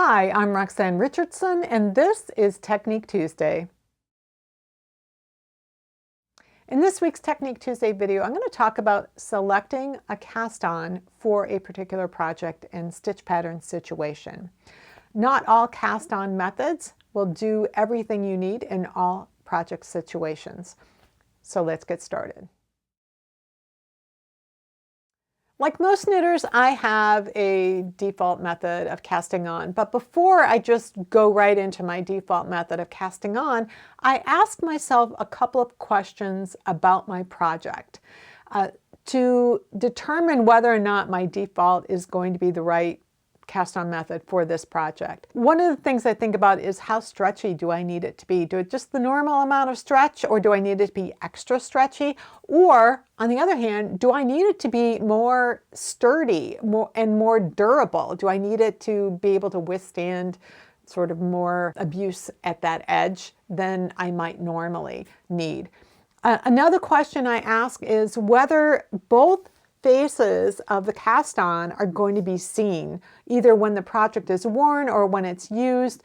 Hi, I'm Roxanne Richardson, and this is Technique Tuesday. In this week's Technique Tuesday video, I'm going to talk about selecting a cast-on for a particular project and stitch pattern situation. Not all cast-on methods will do everything you need in all project situations. So let's get started. Like most knitters, I have a default method of casting on, but before I just go right into my default method of casting on, I ask myself a couple of questions about my project to determine whether or not my default is going to be the right cast on method for this project. One of the things I think about is how stretchy do I need it to be? Do it just the normal amount of stretch, or do I need it to be extra stretchy? Or on the other hand, do I need it to be more sturdy and more durable? Do I need it to be able to withstand sort of more abuse at that edge than I might normally need? Another question I ask is whether both faces of the cast on are going to be seen, either when the project is worn or when it's used.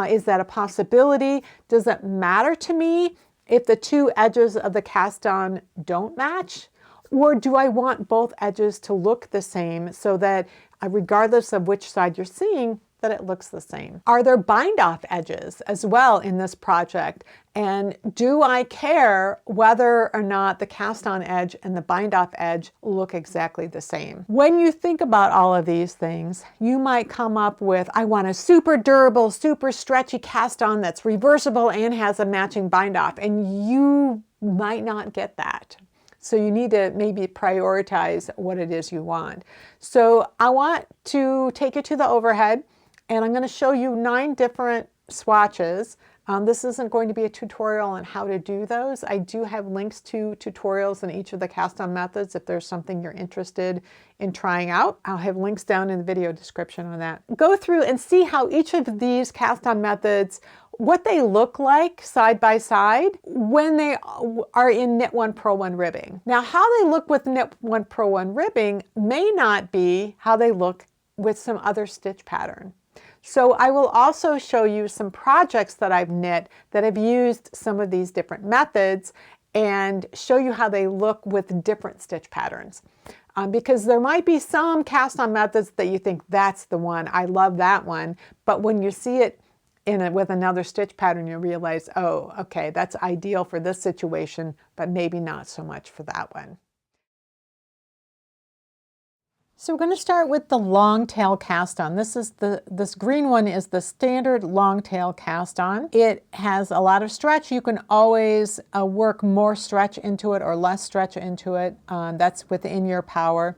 Is that a possibility? Does it matter to me if the two edges of the cast on don't match? Or do I want both edges to look the same so that regardless of which side you're seeing, that it looks the same? Are there bind off edges as well in this project? And do I care whether or not the cast on edge and the bind off edge look exactly the same? When you think about all of these things, you might come up with, I want a super durable, super stretchy cast on that's reversible and has a matching bind off. And you might not get that. So you need to maybe prioritize what it is you want. So I want to take you to the overhead, and I'm going to show you 9 different swatches. This isn't going to be a tutorial on how to do those. I do have links to tutorials in each of the cast-on methods if there's something you're interested in trying out. I'll have links down in the video description on that. Go through and see how each of these cast-on methods, what they look like side by side when they are in Knit 1 Purl 1 ribbing. Now, how they look with Knit 1 Purl 1 ribbing may not be how they look with some other stitch pattern. So I will also show you some projects that I've knit that have used some of these different methods and show you how they look with different stitch patterns. Because there might be some cast-on methods that you think that's the one, I love that one, but when you see it with another stitch pattern, you realize, oh, okay, that's ideal for this situation, but maybe not so much for that one. So we're going to start with the long tail cast on. This green one is the standard long tail cast on. It has a lot of stretch. You can always work more stretch into it or less stretch into it. That's within your power.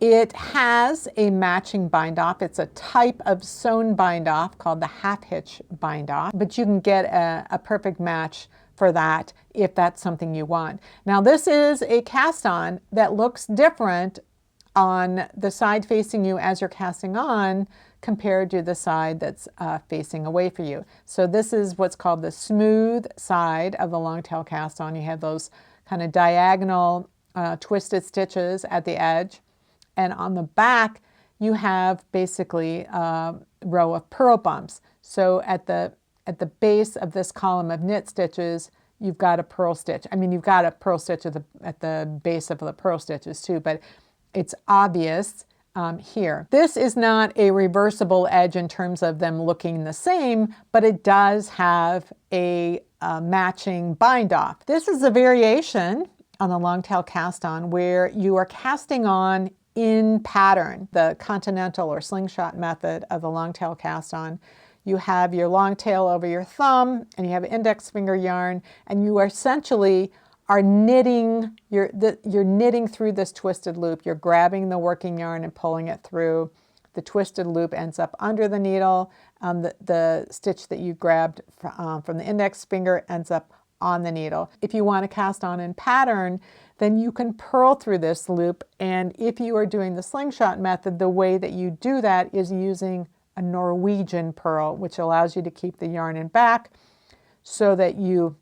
It has a matching bind off. It's a type of sewn bind off called the half hitch bind off, but you can get a perfect match for that if that's something you want. Now this is a cast on that looks different on the side facing you as you're casting on compared to the side that's facing away for you. So this is what's called the smooth side of the long tail cast on. You have those kind of diagonal twisted stitches at the edge, and on the back you have basically a row of purl bumps. So at the base of this column of knit stitches, you've got a purl stitch. I mean, you've got a purl stitch at the base of the purl stitches too, but it's obvious here. This is not a reversible edge in terms of them looking the same, but it does have a matching bind off. This is a variation on the long tail cast on where you are casting on in pattern, the continental or slingshot method of the long tail cast on. You have your long tail over your thumb and you have index finger yarn, and you are essentially knitting, you're knitting through this twisted loop. You're grabbing the working yarn and pulling it through. The twisted loop ends up under the needle. The stitch that you grabbed from the index finger ends up on the needle. If you want to cast on in pattern, then you can purl through this loop. And if you are doing the slingshot method, the way that you do that is using a Norwegian purl, which allows you to keep the yarn in back so that you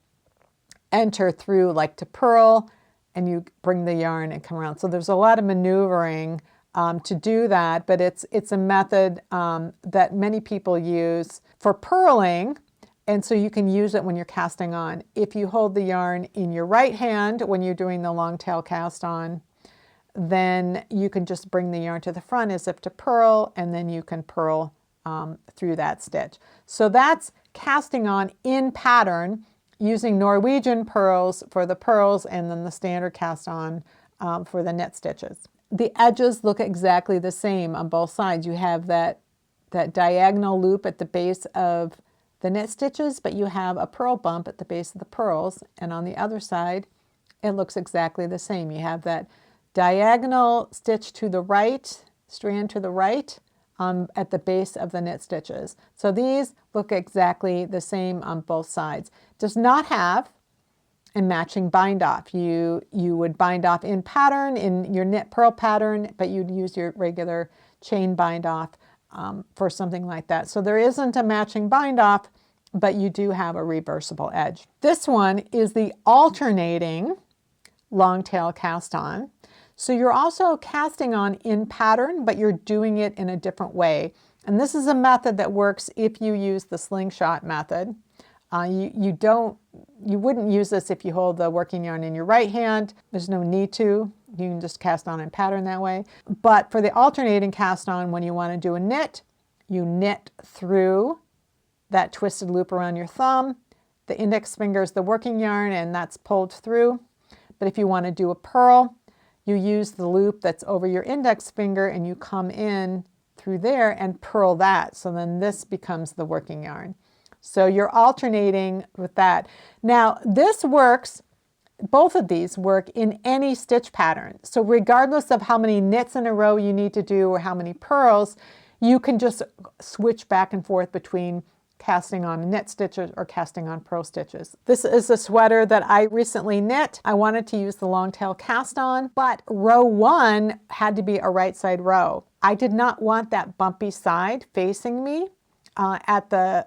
enter through like to purl and you bring the yarn and come around. So there's a lot of maneuvering to do that, but it's a method that many people use for purling, and so you can use it when you're casting on. If you hold the yarn in your right hand when you're doing the long tail cast on, then you can just bring the yarn to the front as if to purl, and then you can purl through that stitch. So that's casting on in pattern using Norwegian purls for the purls, and then the standard cast on for the knit stitches. The edges look exactly the same on both sides. You have that diagonal loop at the base of the knit stitches, but you have a purl bump at the base of the purls, and on the other side it looks exactly the same. You have that diagonal stitch to the right, strand to the right, at the base of the knit stitches. So these look exactly the same on both sides. Does not have a matching bind off. You would bind off in pattern in your knit purl pattern, but you'd use your regular chain bind off for something like that. So there isn't a matching bind off, but you do have a reversible edge. This one is the alternating long tail cast on. So you're also casting on in pattern, but you're doing it in a different way. And this is a method that works if you use the slingshot method. You wouldn't use this if you hold the working yarn in your right hand. There's no need to. You can just cast on in pattern that way. But for the alternating cast on, when you want to do a knit, you knit through that twisted loop around your thumb. The index finger is the working yarn, and that's pulled through. But if you want to do a purl, you use the loop that's over your index finger, and you come in through there and purl that. So then this becomes the working yarn. So you're alternating with that. Now this works, both of these work in any stitch pattern. So regardless of how many knits in a row you need to do or how many purls, you can just switch back and forth between casting on knit stitches or casting on purl stitches. This is a sweater that I recently knit. I wanted to use the long tail cast on, but row 1 had to be a right side row. I did not want that bumpy side facing me at the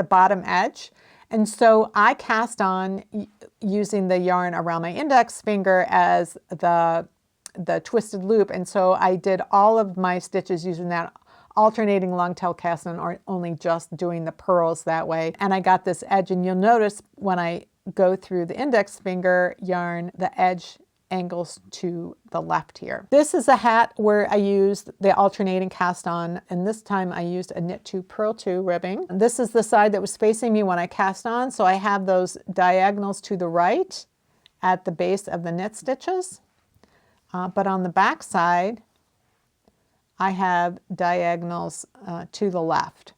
bottom edge. And so I cast on using the yarn around my index finger as the twisted loop. And so I did all of my stitches using that alternating long tail cast on, or only just doing the purls that way. And I got this edge, and you'll notice when I go through the index finger yarn, the edge angles to the left here. This is a hat where I used the alternating cast on, and this time I used a knit 2 purl 2 ribbing. And this is the side that was facing me when I cast on, so I have those diagonals to the right at the base of the knit stitches. But on the back side, I have diagonals to the left.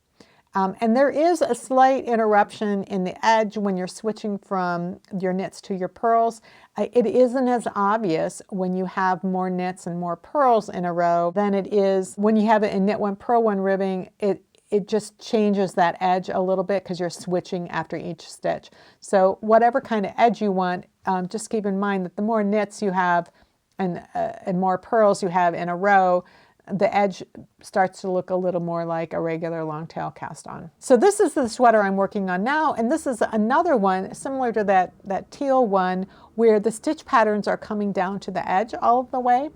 And there is a slight interruption in the edge when you're switching from your knits to your purls. It isn't as obvious when you have more knits and more purls in a row than it is when you have it in knit 1 purl 1 ribbing. It just changes that edge a little bit because you're switching after each stitch. So whatever kind of edge you want, just keep in mind that the more knits you have and more purls you have in a row, the edge starts to look a little more like a regular long tail cast on. So this is the sweater I'm working on now, and this is another one similar to that teal one where the stitch patterns are coming down to the edge all of the way.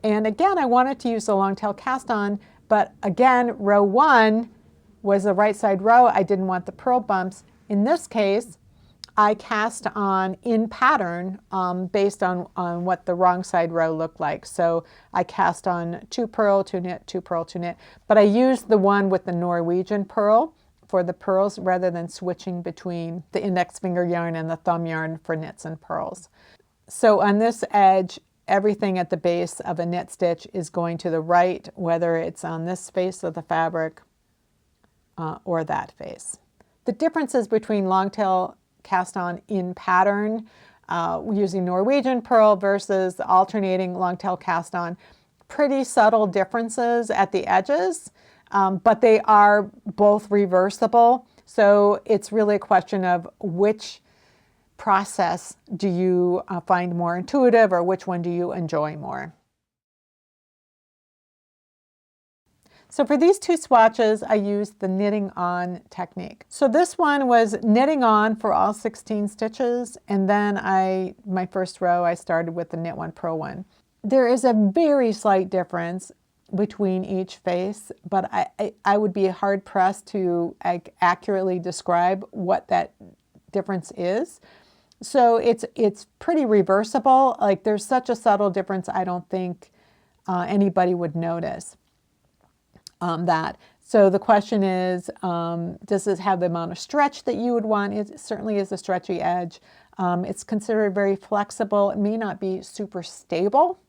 And again, I wanted to use the long tail cast on, but again, row 1 was the right side row. I didn't want the purl bumps. In this case, I cast on in pattern based on what the wrong side row looked like. So I cast on 2 purl, 2 knit, 2 purl, 2 knit, but I used the one with the Norwegian purl for the purls rather than switching between the index finger yarn and the thumb yarn for knits and purls. So on this edge, everything at the base of a knit stitch is going to the right, whether it's on this face of the fabric or that face. The differences between long tail cast on in pattern using Norwegian purl versus alternating long tail cast on, pretty subtle differences at the edges, but they are both reversible. So it's really a question of which process do you find more intuitive, or which one do you enjoy more. So for these 2 swatches, I used the knitting on technique. So this one was knitting on for all 16 stitches, and then my first row, I started with the knit 1 purl 1. There is a very slight difference between each face, but I would be hard pressed to accurately describe what that difference is. So it's pretty reversible. Like, there's such a subtle difference, I don't think anybody would notice that. So the question is, does this have the amount of stretch that you would want? It certainly is a stretchy edge. It's considered very flexible. It may not be super stable,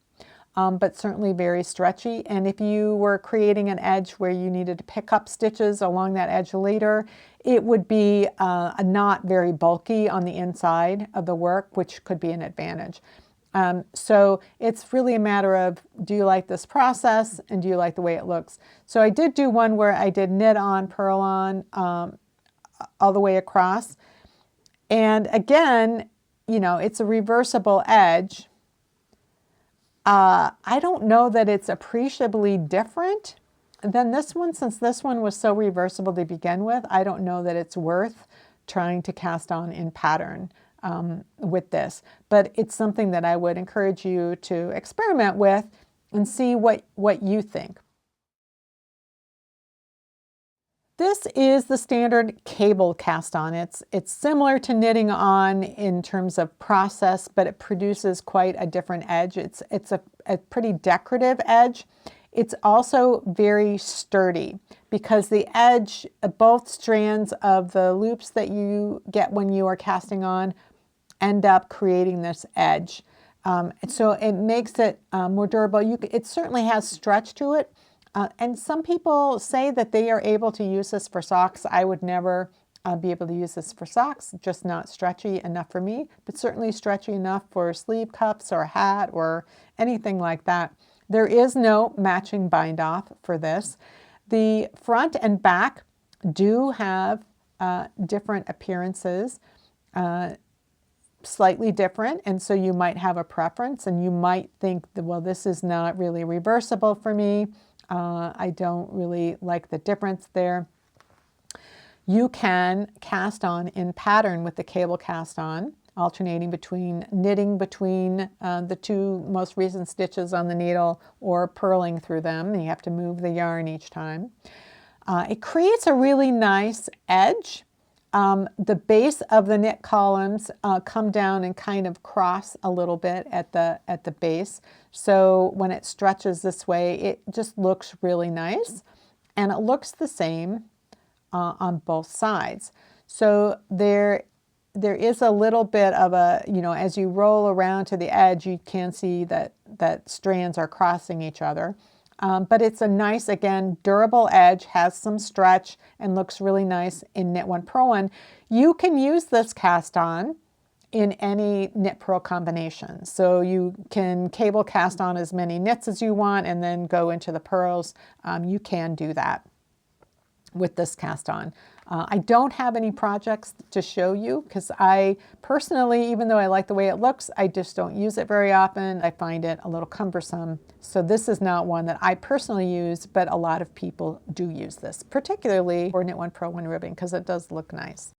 but certainly very stretchy. And if you were creating an edge where you needed to pick up stitches along that edge later, it would be not very bulky on the inside of the work, which could be an advantage. So it's really a matter of, do you like this process and do you like the way it looks? So I did do one where I did knit on, purl on all the way across. And again, you know, it's a reversible edge. I don't know that it's appreciably different than this one, since this one was so reversible to begin with. I don't know that it's worth trying to cast on in pattern with this, but it's something that I would encourage you to experiment with and see what you think. This is the standard cable cast on. It's similar to knitting on in terms of process, but it produces quite a different edge. It's a pretty decorative edge. It's also very sturdy because the edge, both strands of the loops that you get when you are casting on end up creating this edge. So it makes it more durable. It certainly has stretch to it. And some people say that they are able to use this for socks. I would never be able to use this for socks, just not stretchy enough for me, but certainly stretchy enough for sleeve cups or a hat or anything like that. There is no matching bind off for this. The front and back do have different appearances, slightly different, and so you might have a preference and you might think that, well, this is not really reversible for me. I don't really like the difference there. You can cast on in pattern with the cable cast on, alternating between knitting between the two most recent stitches on the needle or purling through them. You have to move the yarn each time. It creates a really nice edge. The base of the knit columns come down and kind of cross a little bit at the base. So when it stretches this way, it just looks really nice. And it looks the same on both sides. So there is a little bit of a, you know, as you roll around to the edge, you can see that strands are crossing each other. But it's a nice, again, durable edge, has some stretch, and looks really nice in Knit One Purl One. You can use this cast on in any knit purl combination. So you can cable cast on as many knits as you want and then go into the purls. You can do that with this cast on. I don't have any projects to show you because I personally, even though I like the way it looks, I just don't use it very often. I find it a little cumbersome. So this is not one that I personally use, but a lot of people do use this, particularly for Knit One Purl One ribbing, because it does look nice.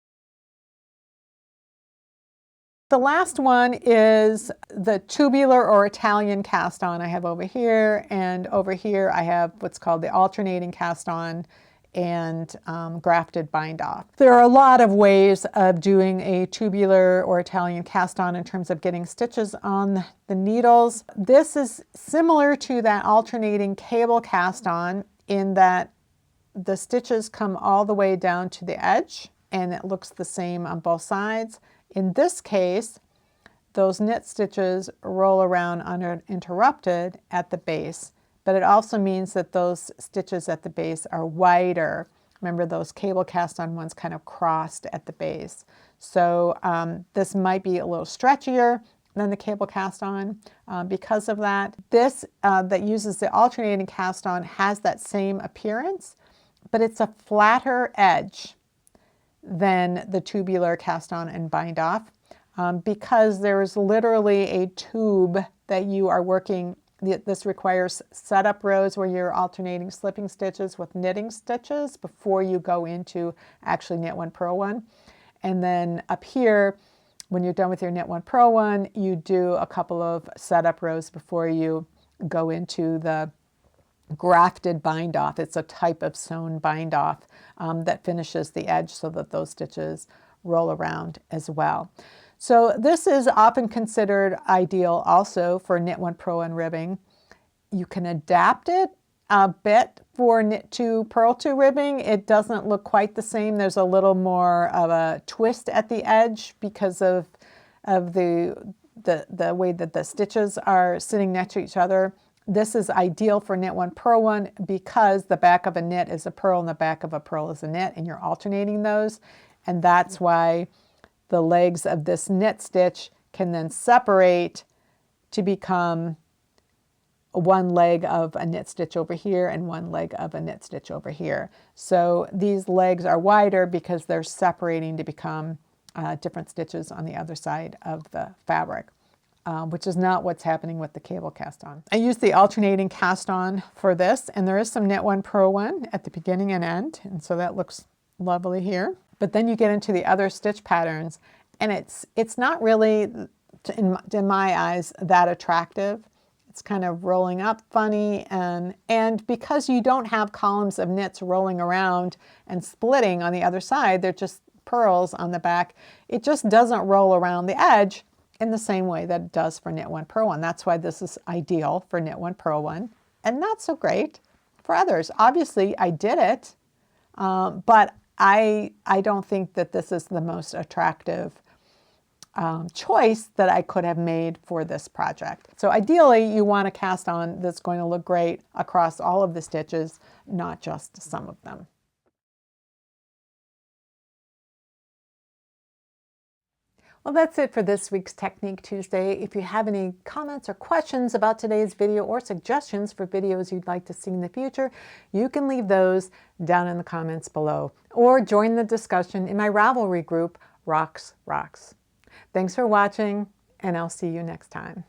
The last one is the tubular or Italian cast on I have over here, and over here I have what's called the alternating cast on and grafted bind off. There are a lot of ways of doing a tubular or Italian cast on in terms of getting stitches on the needles. This is similar to that alternating cable cast on in that the stitches come all the way down to the edge and it looks the same on both sides. In this case, those knit stitches roll around uninterrupted at the base, but it also means that those stitches at the base are wider. Remember, those cable cast on ones kind of crossed at the base. So this might be a little stretchier than the cable cast on because of that. This that uses the alternating cast on has that same appearance, but it's a flatter edge than the tubular cast on and bind off because there's literally a tube that you are working. This requires setup rows where you're alternating slipping stitches with knitting stitches before you go into actually Knit One Purl One. And then up here, when you're done with your Knit One Purl One, you do a couple of setup rows before you go into the grafted bind off. It's a type of sewn bind off that finishes the edge so that those stitches roll around as well. So this is often considered ideal also for Knit One Pro One ribbing. You can adapt it a bit for Knit Two Purl Two ribbing. It doesn't look quite the same. There's a little more of a twist at the edge because of the way that the stitches are sitting next to each other. This is ideal for Knit One Purl One because the back of a knit is a purl and the back of a purl is a knit, and you're alternating those. And that's why the legs of this knit stitch can then separate to become one leg of a knit stitch over here and one leg of a knit stitch over here. So these legs are wider because they're separating to become different stitches on the other side of the fabric. Which is not what's happening with the cable cast on. I used the alternating cast on for this, and there is some Knit One Purl One at the beginning and end, and so that looks lovely here. But then you get into the other stitch patterns, and it's not really, in my eyes, that attractive. It's kind of rolling up funny, and because you don't have columns of knits rolling around and splitting on the other side, they're just purls on the back, it just doesn't roll around the edge in the same way that it does for Knit One Purl One. That's why this is ideal for Knit One Purl One, and not so great for others. Obviously, I did it, but I don't think that this is the most attractive choice that I could have made for this project. So ideally, you want a cast on that's going to look great across all of the stitches, not just some of them. Well, that's it for this week's Technique Tuesday. If you have any comments or questions about today's video or suggestions for videos you'd like to see in the future, you can leave those down in the comments below or join the discussion in my Ravelry group, Rox Rocks. Thanks for watching, and I'll see you next time.